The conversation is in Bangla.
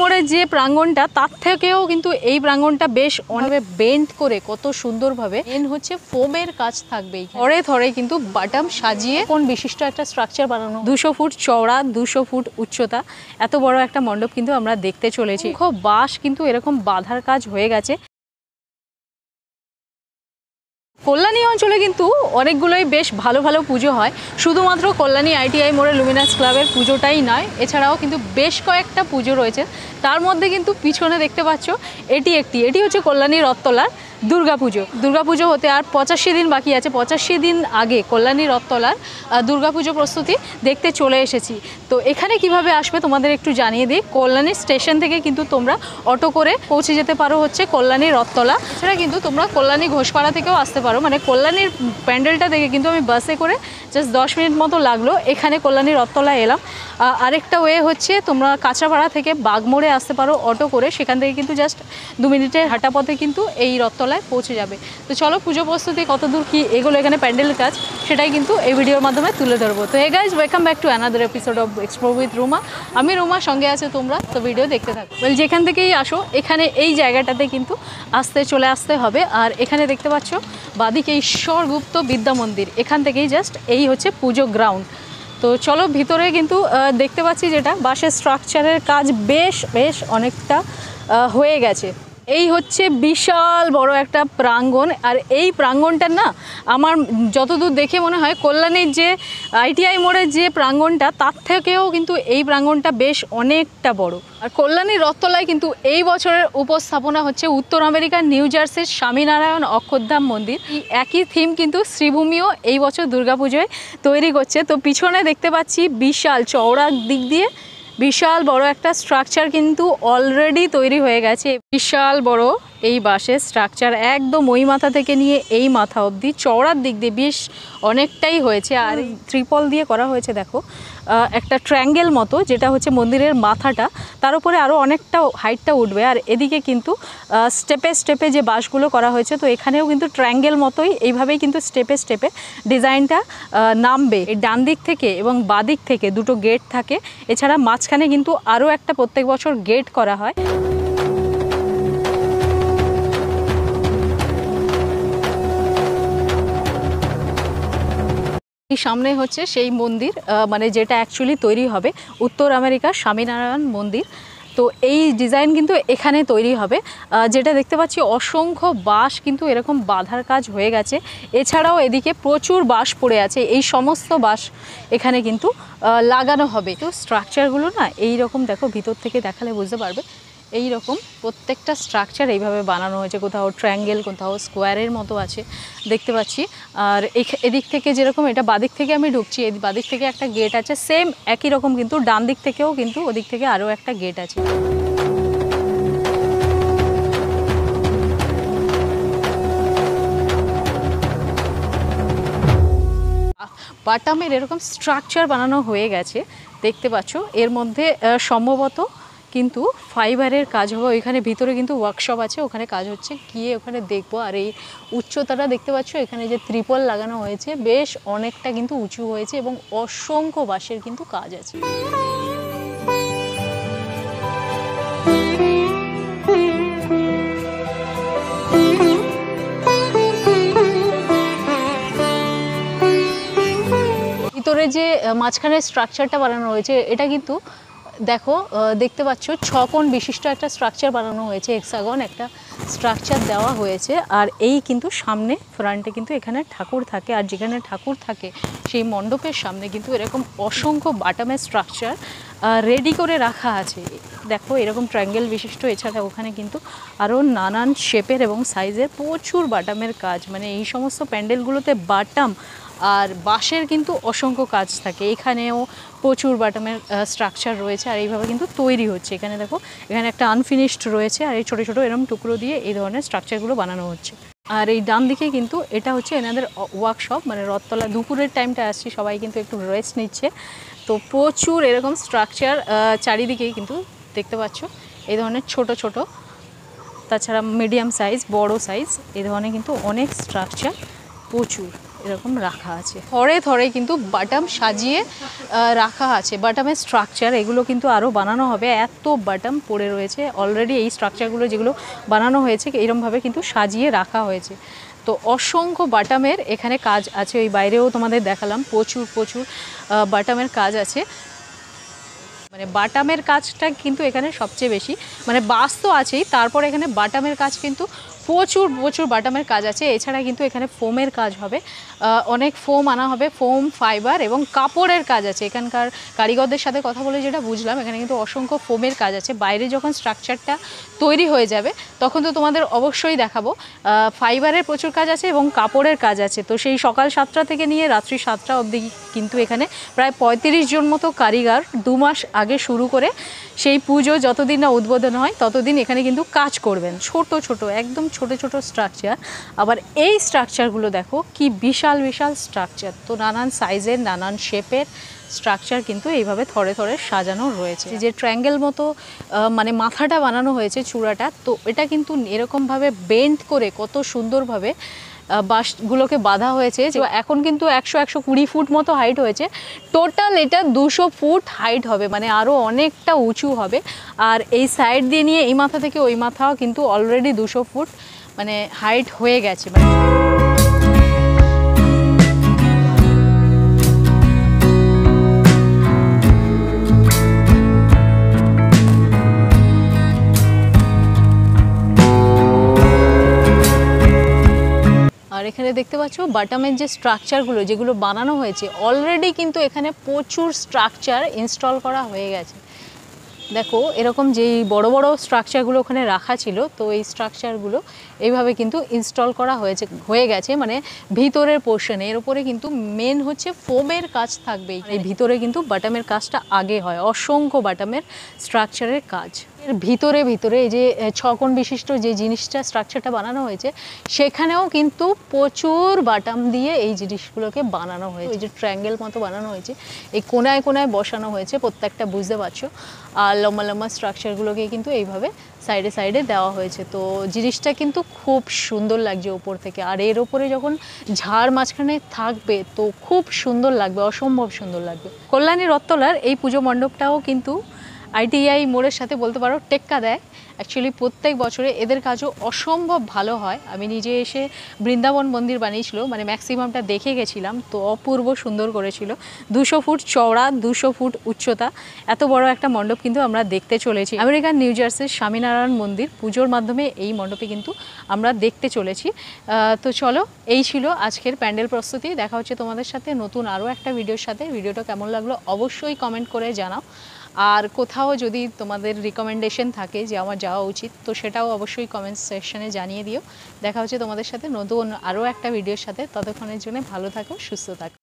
মোড়ের যে প্রাঙ্গণটা তার থেকেও কিন্তু এই প্রাঙ্গণটা বেশ অনেকভাবে বেন্ড করে কত সুন্দরভাবে হচ্ছে ফোমের কাজ থাকবে। ধরে ধরে কিন্তু বাটাম সাজিয়ে কোন বিশিষ্ট একটা স্ট্রাকচার বানানো, 200 ফুট চওড়া, 200 ফুট উচ্চতা, এত বড় একটা মণ্ডপ কিন্তু আমরা দেখতে চলেছি। খুব বাঁশ কিন্তু এরকম বাঁধার কাজ হয়ে গেছে। কল্যাণী অঞ্চলে কিন্তু অনেকগুলোই বেশ ভালো ভালো পুজো হয়, শুধুমাত্র কল্যাণী ITI মোড়ে লুমিনাস ক্লাবের পুজোটাই নয়, এছাড়াও কিন্তু বেশ কয়েকটা পুজো রয়েছে। তার মধ্যে কিন্তু পিছনে দেখতে পাচ্ছ এটি হচ্ছে কল্যাণী রথতলার দুর্গাপুজো হতে আর 85 দিন বাকি আছে। 85 দিন আগে কল্যাণী রথতলার দুর্গাপুজো প্রস্তুতি দেখতে চলে এসেছি। তো এখানে কিভাবে আসবে তোমাদের একটু জানিয়ে দিই। কল্যাণী স্টেশন থেকে কিন্তু তোমরা অটো করে পৌঁছে যেতে পারো হচ্ছে কল্যাণী রথতলা। এছাড়া কিন্তু তোমরা কল্যাণী ঘোষপাড়া থেকেও আসতে পারো, মানে কল্যাণীর প্যান্ডেলটা থেকে কিন্তু আমি বাসে করে জাস্ট 10 মিনিট মতো লাগলো, এখানে কল্যাণী রথতলা এলাম। আরেকটা ওয়ে হচ্ছে তোমরা কাঁচরাপাড়া থেকে বাগমোড়ে আসতে পারো অটো করে, সেখান থেকে কিন্তু জাস্ট 2 মিনিটের হাঁটা পথে কিন্তু এই রথতলায় পৌঁছে যাবে। তো চলো পুজো প্রস্তুতি কতদূর কি এগুলো এখানে প্যান্ডেলের কাজ সেটাই কিন্তু এই ভিডিওর মাধ্যমে তুলে ধরবো। তো hey guys, welcome back to another episode of explore with Ruma. আমি রুমা, সঙ্গে আছে তোমরা। তো ভিডিও দেখতে থাকো। যেখান থেকেই আসো এখানে এই জায়গাটাতে কিন্তু চলে আসতে হবে। আর এখানে দেখতে পাচ্ছ বাদিকে ঈশ্বরগুপ্ত বিদ্যা মন্দির, এখান থেকেই জাস্ট এই হচ্ছে পুজো গ্রাউন্ড। তো চলো ভিতরে কিন্তু দেখতে পাচ্ছি যেটা বাঁশের স্ট্রাকচারের কাজ বেশ অনেকটা হয়ে গেছে। এই হচ্ছে বিশাল বড় একটা প্রাঙ্গণ। আর এই প্রাঙ্গণটার না আমার যতদূর দেখে মনে হয় কল্যাণীর যে ITI মোড়ের যে প্রাঙ্গণটা তার থেকেও কিন্তু এই প্রাঙ্গণটা বেশ অনেকটা বড়। আর কল্যাণী রথতলায় কিন্তু এই বছরের উপস্থাপনা হচ্ছে উত্তর আমেরিকার নিউ জার্সির স্বামীনারায়ণ অক্ষরধাম মন্দির। এই একই থিম কিন্তু শ্রীভূমিও এই বছর দুর্গাপুজোয় তৈরি করছে। তো পিছনে দেখতে পাচ্ছি বিশাল চওড়ার দিক দিয়ে বিশাল বড় একটা স্ট্রাকচার কিন্তু অলরেডি তৈরি হয়ে গেছে। বিশাল বড় এই বাঁশের স্ট্রাকচার একদম ওই মাথা থেকে নিয়ে এই মাথা অবধি চওড়ার দিক দিয়ে বেশ অনেকটাই হয়েছে। আর ত্রিপল দিয়ে করা হয়েছে দেখো একটা ট্রায়াঙ্গেল মতো, যেটা হচ্ছে মন্দিরের মাথাটা, তার উপরে আরও অনেকটা হাইটটা উঠবে। আর এদিকে কিন্তু স্টেপে স্টেপে যে বাঁশগুলো করা হয়েছে, তো এখানেও কিন্তু ট্রায়াঙ্গেল মতোই এইভাবেই কিন্তু স্টেপে স্টেপে ডিজাইনটা নামবে। এই ডান দিক থেকে এবং বাঁ দিক থেকে দুটো গেট থাকে, এছাড়া মাঝখানে কিন্তু আরও একটা প্রত্যেক বছর গেট করা হয়। সামনে হচ্ছে সেই মন্দির, মানে যেটা অ্যাকচুয়ালি তৈরি হবে উত্তর আমেরিকার স্বামীনারায়ণ মন্দির। তো এই ডিজাইন কিন্তু এখানে তৈরি হবে। যেটা দেখতে পাচ্ছি অসংখ্য বাঁশ কিন্তু এরকম বাঁধার কাজ হয়ে গেছে। এছাড়াও এদিকে প্রচুর বাঁশ পড়ে আছে, এই সমস্ত বাঁশ এখানে কিন্তু লাগানো হবে। তো স্ট্রাকচারগুলো না এই রকম দেখো, ভিতর থেকে দেখালে বুঝতে পারবে এই রকম প্রত্যেকটা স্ট্রাকচার এইভাবে বানানো হয়েছে। কোথাও ট্রায়াঙ্গেল, কোথাও স্কোয়ারের মতো আছে দেখতে পাচ্ছি। আর এদিক থেকে যেরকম এটা বাদিক থেকে আমি ঢুকছি, এই বাদিক থেকে একটা গেট আছে, সেম একই রকম কিন্তু ডান দিক থেকেও কিন্তু ওদিক থেকে আরও একটা গেট আছে। বাটামের এরকম স্ট্রাকচার বানানো হয়ে গেছে দেখতে পাচ্ছ। এর মধ্যে সম্ভবত কিন্তু ফাইবারের কাজ হবে। ওইখানে ভিতরে কিন্তু ওয়ার্কশপ আছে, ওখানে কাজ হচ্ছে, গিয়ে ওখানে দেখবো। আর এই উচ্চতাটা দেখতে পাচ্ছ, এখানে যে ত্রিপল লাগানো হয়েছে বেশ অনেকটা কিন্তু উঁচু হয়েছে এবং অসংখ্য বাঁশের কিন্তু কাজ আছে। ভিতরে যে মাঝখানে স্ট্রাকচারটা বানানো হয়েছে এটা কিন্তু দেখো দেখতে পাচ্ছ 6 কোণ বিশিষ্ট একটা স্ট্রাকচার বানানো হয়েছে, হেক্সাগন একটা স্ট্রাকচার দেওয়া হয়েছে। আর এই কিন্তু সামনে ফ্রন্টে কিন্তু এখানে ঠাকুর থাকে, আর যেখানে ঠাকুর থাকে সেই মণ্ডপের সামনে কিন্তু এরকম অসংখ্য বাটামের স্ট্রাকচার রেডি করে রাখা আছে। দেখো এরকম ট্রায়াঙ্গেল বিশিষ্ট, এছাড়া ওখানে কিন্তু আরও নানান শেপের এবং সাইজের প্রচুর বাটামের কাজ। মানে এই সমস্ত প্যান্ডেলগুলোতে বাটাম আর বাঁশের কিন্তু অসংখ্য কাজ থাকে। এখানেও প্রচুর বাটামের স্ট্রাকচার রয়েছে আর এইভাবে কিন্তু তৈরি হচ্ছে। এখানে দেখো এখানে একটা আনফিনিশড রয়েছে, আর এই ছোটো ছোটো এরকম টুকরো দিয়ে এই ধরনের স্ট্রাকচারগুলো বানানো হচ্ছে। আর এই ডান দিকে কিন্তু এটা হচ্ছে এনাদের ওয়ার্কশপ, মানে রথতলা। দুপুরের টাইমটা আসছি, সবাই কিন্তু একটু রেস্ট নিচ্ছে। তো প্রচুর এরকম স্ট্রাকচার চারিদিকেই কিন্তু দেখতে পাচ্ছ, এই ধরনের ছোট ছোট, তাছাড়া মিডিয়াম সাইজ, বড় সাইজ, এই ধরনের কিন্তু অনেক স্ট্রাকচার প্রচুর। এরকম রাখা আছে, থরে থরে কিন্তু বাটাম সাজিয়ে রাখা আছে। বাটামের স্ট্রাকচার এগুলো কিন্তু আরও বানানো হবে, এত বাটাম পড়ে রয়েছে অলরেডি। এই স্ট্রাকচারগুলো যেগুলো বানানো হয়েছে এরমভাবে কিন্তু সাজিয়ে রাখা হয়েছে। তো অসংখ্য বাটামের এখানে কাজ আছে, ওই বাইরেও তোমাদের দেখালাম প্রচুর প্রচুর বাটামের কাজ আছে। মানে বাটামের কাজটা কিন্তু এখানে সবচেয়ে বেশি, মানে বাস তো আছেই, তারপর এখানে বাটামের কাজ কিন্তু প্রচুর প্রচুর বাটামের কাজ আছে। এছাড়া কিন্তু এখানে ফোমের কাজ হবে, অনেক ফোম আনা হবে, ফোম, ফাইবার এবং কাপড়ের কাজ আছে। এখানকার কারিগরদের সাথে কথা বলে যেটা বুঝলাম, এখানে কিন্তু অসংখ্য ফোমের কাজ আছে। বাইরে যখন স্ট্রাকচারটা তৈরি হয়ে যাবে তখন তো তোমাদের অবশ্যই দেখাবো। ফাইবারের প্রচুর কাজ আছে এবং কাপড়ের কাজ আছে। তো সেই সকাল 7টা থেকে নিয়ে রাত্রি 7টা অবধি কিন্তু এখানে প্রায় 35 জন মতো কারিগর 2 মাস আগে শুরু করে সেই পুজো যতদিন না উদ্বোধন হয় ততদিন এখানে কিন্তু কাজ করবেন। ছোট ছোট, একদম ছোট ছোট স্ট্রাকচার। আবার এই স্ট্রাকচারগুলো দেখো কি বিশাল বিশাল স্ট্রাকচার। তো নানান সাইজের, নানান শেপের স্ট্রাকচার কিন্তু এইভাবে থরে থরে সাজানো রয়েছে। যে ট্রায়াঙ্গেল মতো মানে মাথাটা বানানো হয়েছে, চূড়াটা, তো এটা কিন্তু এরকমভাবে বেন্ড করে কত সুন্দরভাবে বাঁশগুলোকে বাঁধা হয়েছে। যে এখন কিন্তু 100-120 ফুট মতো হাইট হয়েছে। টোটাল এটা 200 ফুট হাইট হবে, মানে আরও অনেকটা উঁচু হবে। আর এই সাইড দিয়ে নিয়ে এই মাথা থেকে ওই মাথাও কিন্তু অলরেডি 200 ফুট মানে হাইট হয়ে গেছে। মানে আর এখানে দেখতে পাচ্ছ বাটামের যে স্ট্রাকচারগুলো যেগুলো বানানো হয়েছে অলরেডি কিন্তু এখানে প্রচুর স্ট্রাকচার ইনস্টল করা হয়ে গেছে। দেখো এরকম যেই বড় বড় স্ট্রাকচারগুলো ওখানে রাখা ছিল, তো এই স্ট্রাকচারগুলো এইভাবে কিন্তু ইনস্টল করা হয়ে গেছে। মানে ভিতরের পোর্শনে এর উপরে কিন্তু মেন হচ্ছে ফোমের কাজ থাকবেই। এই ভিতরে কিন্তু বাটামের কাজটা আগে হয়, অসংখ্য বাটামের স্ট্রাকচারের কাজ। এর ভিতরে ভিতরে এই যে 6 কোণ বিশিষ্ট যে জিনিসটা স্ট্রাকচারটা বানানো হয়েছে সেখানেও কিন্তু প্রচুর বাটাম দিয়ে এই জিনিসগুলোকে বানানো হয়েছে। এই যে ট্রায়াঙ্গেল মতো বানানো হয়েছে, এই কোনায় কোনায় বসানো হয়েছে প্রত্যেকটা, বুঝতে পারছো। আর লম্বা লম্বা স্ট্রাকচারগুলোকে কিন্তু এইভাবে সাইডে সাইডে দেওয়া হয়েছে। তো জিনিসটা কিন্তু খুব সুন্দর লাগছে ওপর থেকে। আর এর ওপরে যখন ঝাড় মাঝখানে থাকবে তো খুব সুন্দর লাগবে, অসম্ভব সুন্দর লাগবে। কল্যাণী রথতলার এই পুজো মণ্ডপটাও কিন্তু ITI মোড়ের সাথে বলতে পারো টেক্কা দেয়। অ্যাকচুয়ালি প্রত্যেক বছরে এদের কাজও অসম্ভব ভালো হয়। আমি নিজে এসে বৃন্দাবন মন্দির বানিয়েছিল, মানে ম্যাক্সিমামটা দেখে গেছিলাম, তো অপূর্ব সুন্দর করেছিল। 200 ফুট চওড়া, 200 ফুট উচ্চতা, এত বড় একটা মণ্ডপ কিন্তু আমরা দেখতে চলেছি। আমেরিকান নিউ জার্সির স্বামীনারায়ণ মন্দির পুজোর মাধ্যমে এই মণ্ডপে কিন্তু আমরা দেখতে চলেছি। তো চলো, এই ছিল আজকের প্যান্ডেল প্রস্তুতি। দেখা হচ্ছে তোমাদের সাথে নতুন আরও একটা ভিডিওর সাথে। ভিডিওটা কেমন লাগলো অবশ্যই কমেন্ট করে জানাও। আর কোথাও যদি তোমাদের রিকমেন্ডেশন থাকে যে আমার যাওয়া উচিত, তো সেটাও অবশ্যই কমেন্ট সেকশনে জানিয়ে দিও। দেখা হচ্ছে তোমাদের সাথে নতুন আরও একটা ভিডিওর সাথে। ততক্ষণের জন্য ভালো থাকো, সুস্থ থাকো।